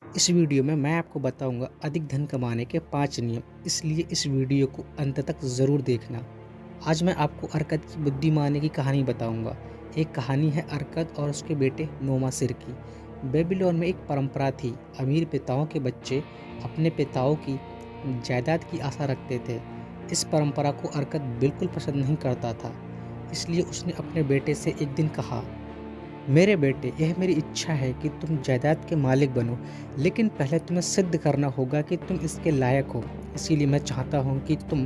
इस वीडियो में मैं आपको बताऊंगा अधिक धन कमाने के 5 नियम, इसलिए इस वीडियो को अंत तक ज़रूर देखना। आज मैं आपको अरकद की बुद्धिमानी की कहानी बताऊंगा। एक कहानी है अरकद और उसके बेटे नोमासिर की। बेबीलोन में एक परंपरा थी। अमीर पिताओं के बच्चे अपने पिताओं की जायदाद की आशा रखते थे। इस परंपरा को अरकद बिल्कुल पसंद नहीं करता था, इसलिए उसने अपने बेटे से एक दिन कहा, मेरे बेटे, यह मेरी इच्छा है कि तुम जायदाद के मालिक बनो, लेकिन पहले तुम्हें सिद्ध करना होगा कि तुम इसके लायक हो। इसीलिए मैं चाहता हूँ कि तुम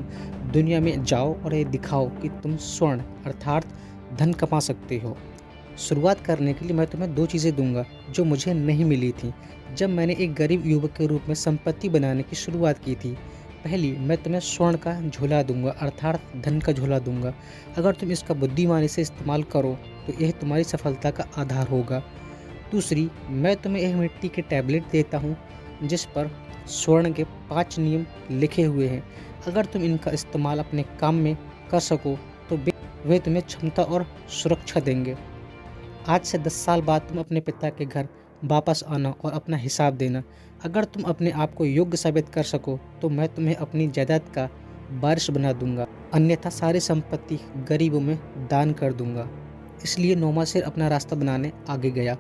दुनिया में जाओ और ये दिखाओ कि तुम स्वर्ण अर्थात धन कमा सकते हो। शुरुआत करने के लिए मैं तुम्हें 2 चीज़ें दूंगा जो मुझे नहीं मिली थी जब मैंने एक गरीब युवक के रूप में संपत्ति बनाने की शुरुआत की थी। पहली, मैं तुम्हें स्वर्ण का झोला दूंगा अर्थात धन का झोला दूंगा। अगर तुम इसका बुद्धिमानी से इस्तेमाल करो तो यह तुम्हारी सफलता का आधार होगा। दूसरी, मैं तुम्हें यह मिट्टी के टैबलेट देता हूँ जिस पर स्वर्ण के 5 नियम लिखे हुए हैं। अगर तुम इनका इस्तेमाल अपने काम में कर सको तो वे तुम्हें क्षमता और सुरक्षा देंगे। आज से 10 साल बाद तुम अपने पिता के घर वापस आना और अपना हिसाब देना। अगर तुम अपने आप को योग्य साबित कर सको तो मैं तुम्हें अपनी जायदाद का वारिस बना दूंगा, अन्यथा सारी संपत्ति गरीबों में दान कर दूंगा। इसलिए नोमासिर अपना रास्ता बनाने आगे गया।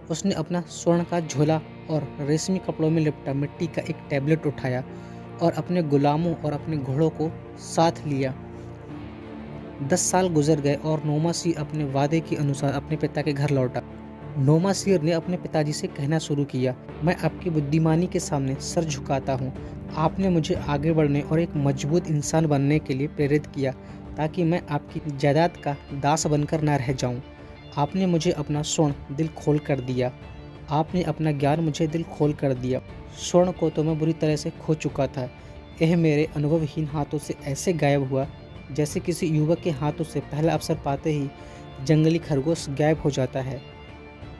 उसने अपना स्वर्ण का झोला और रेशमी कपड़ों में लिपटा मिट्टी का एक टैबलेट उठाया और अपने गुलामों और अपने घोड़ों को साथ लिया। 10 साल गुजर गए और नोमासिर अपने वादे के अनुसार अपने पिता के घर लौटा। नोमासिर ने अपने पिताजी से कहना शुरू किया, मैं आपकी बुद्धिमानी के सामने सर झुकाता हूँ। आपने मुझे आगे बढ़ने और एक मजबूत इंसान बनने के लिए प्रेरित किया ताकि मैं आपकी जायदाद का दास बनकर न रह जाऊं। आपने मुझे अपना स्वर्ण दिल खोल कर दिया। आपने अपना ज्ञान मुझे दिल खोल कर दिया। स्वर्ण को तो मैं बुरी तरह से खो चुका था। यह मेरे अनुभवहीन हाथों से ऐसे गायब हुआ जैसे किसी युवक के हाथों से पहला अवसर पाते ही जंगली खरगोश गायब हो जाता है।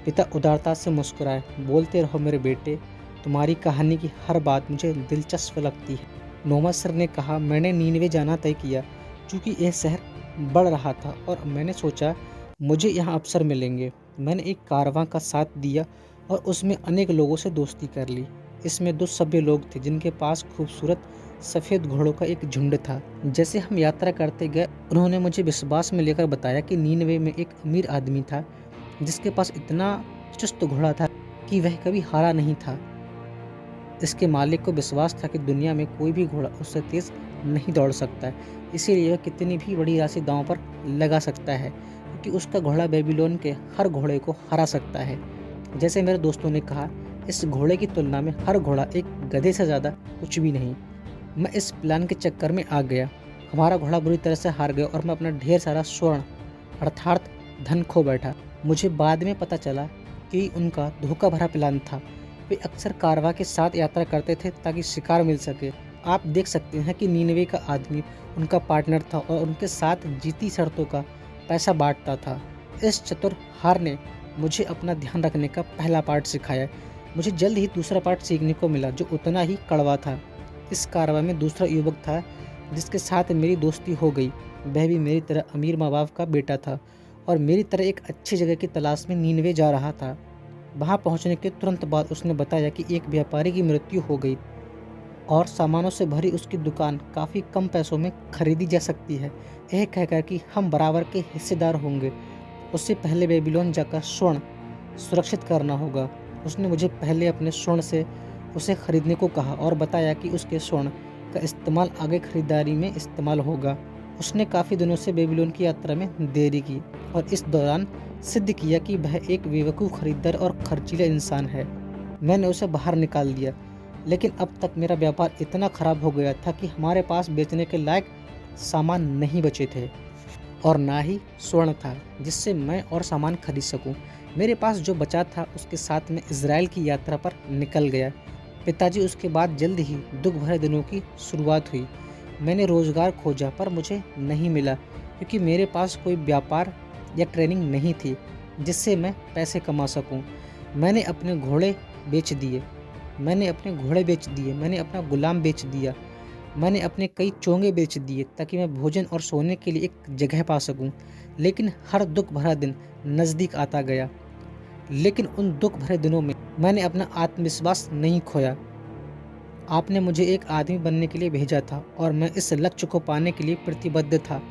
पिता उदारता से मुस्कुराए, बोलते रहो मेरे बेटे, तुम्हारी कहानी की हर बात मुझे दिलचस्प लगती है। नोमासिर ने कहा, मैंने नीनवे जाना तय किया क्योंकि यह शहर बढ़ रहा था और मैंने सोचा मुझे यहाँ अवसर मिलेंगे। मैंने एक कारवां का साथ दिया और उसमें अनेक लोगों से दोस्ती कर ली। इसमें 2 सभ्य लोग थे जिनके पास खूबसूरत सफ़ेद घोड़ों का एक झुंड था। जैसे हम यात्रा करते गए उन्होंने मुझे विश्वास में लेकर बताया कि नीनवे में एक अमीर आदमी था जिसके पास इतना चुस्त घोड़ा था कि वह कभी हारा नहीं था। इसके मालिक को विश्वास था कि दुनिया में कोई भी घोड़ा उससे तेज नहीं दौड़ सकता है, इसीलिए वह कितनी भी बड़ी राशि दांव पर लगा सकता है क्योंकि उसका घोड़ा बेबीलोन के हर घोड़े को हरा सकता है। जैसे मेरे दोस्तों ने कहा, इस घोड़े की तुलना में हर घोड़ा एक गधे से ज़्यादा कुछ भी नहीं। मैं इस प्लान के चक्कर में आ गया। हमारा घोड़ा बुरी तरह से हार गया और मैं अपना ढेर सारा स्वर्ण अर्थात धन खो बैठा। मुझे बाद में पता चला कि उनका धोखा भरा प्लान था। वे अक्सर कारवां के साथ यात्रा करते थे ताकि शिकार मिल सके। आप देख सकते हैं कि नीनवे का आदमी उनका पार्टनर था और उनके साथ जीती शर्तों का पैसा बांटता था। इस चतुर हार ने मुझे अपना ध्यान रखने का पहला पाठ सिखाया। मुझे जल्द ही दूसरा पाठ सीखने को मिला जो उतना ही कड़वा था। इस कारवां में दूसरा युवक था जिसके साथ मेरी दोस्ती हो गई। वह भी मेरी तरह अमीर माँ बाप का बेटा था और मेरी तरह एक अच्छी जगह की तलाश में नीनवे जा रहा था। वहां पहुंचने के तुरंत बाद उसने बताया कि एक व्यापारी की मृत्यु हो गई और सामानों से भरी उसकी दुकान काफ़ी कम पैसों में खरीदी जा सकती है। यह कहकर कि हम बराबर के हिस्सेदार होंगे। उससे पहले बेबीलोन जाकर स्वर्ण सुरक्षित करना होगा। उसने मुझे पहले अपने स्वर्ण से उसे खरीदने को कहा और बताया कि उसके स्वर्ण का इस्तेमाल आगे खरीदारी में इस्तेमाल होगा। उसने काफ़ी दिनों से बेबीलोन की यात्रा में देरी की और इस दौरान सिद्ध किया कि वह एक बेवकूफ़ खरीदार और खर्चीला इंसान है। मैंने उसे बाहर निकाल दिया, लेकिन अब तक मेरा व्यापार इतना खराब हो गया था कि हमारे पास बेचने के लायक सामान नहीं बचे थे और ना ही स्वर्ण था जिससे मैं और सामान खरीद सकूं। मेरे पास जो बचा था उसके साथ मैं इज़राइल की यात्रा पर निकल गया। पिताजी उसके बाद जल्द ही दुख भरे दिनों की शुरुआत हुई। मैंने रोज़गार खोजा पर मुझे नहीं मिला क्योंकि मेरे पास कोई व्यापार या ट्रेनिंग नहीं थी जिससे मैं पैसे कमा सकूं। मैंने अपने घोड़े बेच दिए, मैंने अपना गुलाम बेच दिया, मैंने अपने कई चोंगे बेच दिए ताकि मैं भोजन और सोने के लिए एक जगह पा सकूं। लेकिन हर दुख भरा दिन नज़दीक आता गया। लेकिन उन दुख भरे दिनों में मैंने अपना आत्मविश्वास नहीं खोया। आपने मुझे एक आदमी बनने के लिए भेजा था और मैं इस लक्ष्य को पाने के लिए प्रतिबद्ध था।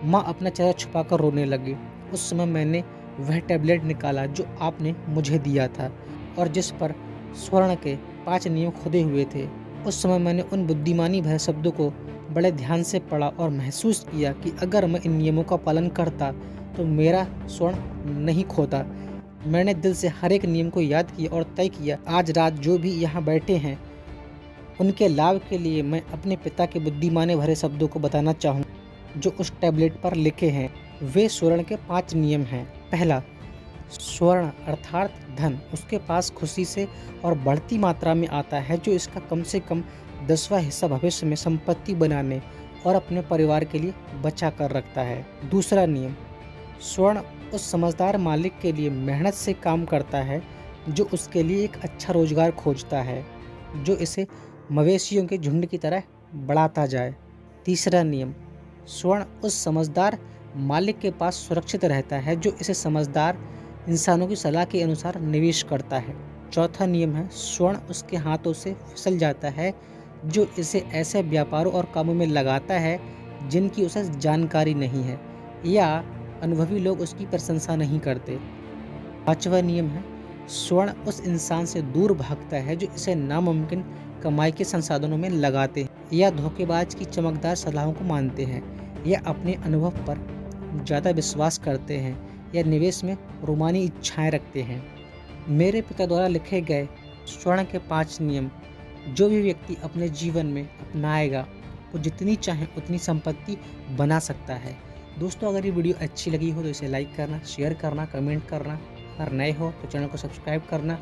माँ अपना चेहरा छुपाकर रोने लगी। उस समय मैंने वह टैबलेट निकाला जो आपने मुझे दिया था और जिस पर स्वर्ण के 5 नियम खुदे हुए थे। उस समय मैंने उन बुद्धिमानी भरे शब्दों को बड़े ध्यान से पढ़ा और महसूस किया कि अगर मैं इन नियमों का पालन करता तो मेरा स्वर्ण नहीं खोता। मैंने दिल से हर एक नियम को याद किया और तय किया, आज रात जो भी यहाँ बैठे हैं उनके लाभ के लिए मैं अपने पिता के बुद्धिमानी भरे शब्दों को बताना चाहूँ जो उस टैबलेट पर लिखे हैं। वे स्वर्ण के 5 नियम हैं। पहला, स्वर्ण अर्थात धन उसके पास खुशी से और बढ़ती मात्रा में आता है जो इसका कम से कम 10वां हिस्सा भविष्य में संपत्ति बनाने और अपने परिवार के लिए बचा कर रखता है। दूसरा नियम, स्वर्ण उस समझदार मालिक के लिए मेहनत से काम करता है जो उसके लिए एक अच्छा रोजगार खोजता है, जो इसे मवेशियों के झुंड की तरह बढ़ाता जाए। तीसरा नियम, स्वर्ण उस समझदार मालिक के पास सुरक्षित रहता है जो इसे समझदार इंसानों की सलाह के अनुसार निवेश करता है। चौथा नियम है, स्वर्ण उसके हाथों से फिसल जाता है जो इसे ऐसे व्यापारों और कामों में लगाता है जिनकी उसे जानकारी नहीं है या अनुभवी लोग उसकी प्रशंसा नहीं करते। पांचवा नियम है, स्वर्ण उस इंसान से दूर भागता है जो इसे नामुमकिन कमाई के संसाधनों में लगाते हैं या धोखेबाज की चमकदार सलाहों को मानते हैं या अपने अनुभव पर ज़्यादा विश्वास करते हैं या निवेश में रोमानी इच्छाएं रखते हैं। मेरे पिता द्वारा लिखे गए स्वर्ण के 5 नियम जो भी व्यक्ति अपने जीवन में अपनाएगा वो जितनी चाहे उतनी संपत्ति बना सकता है। दोस्तों, अगर ये वीडियो अच्छी लगी हो तो इसे लाइक करना, शेयर करना, कमेंट करना। अगर नए हो तो चैनल को सब्सक्राइब करना।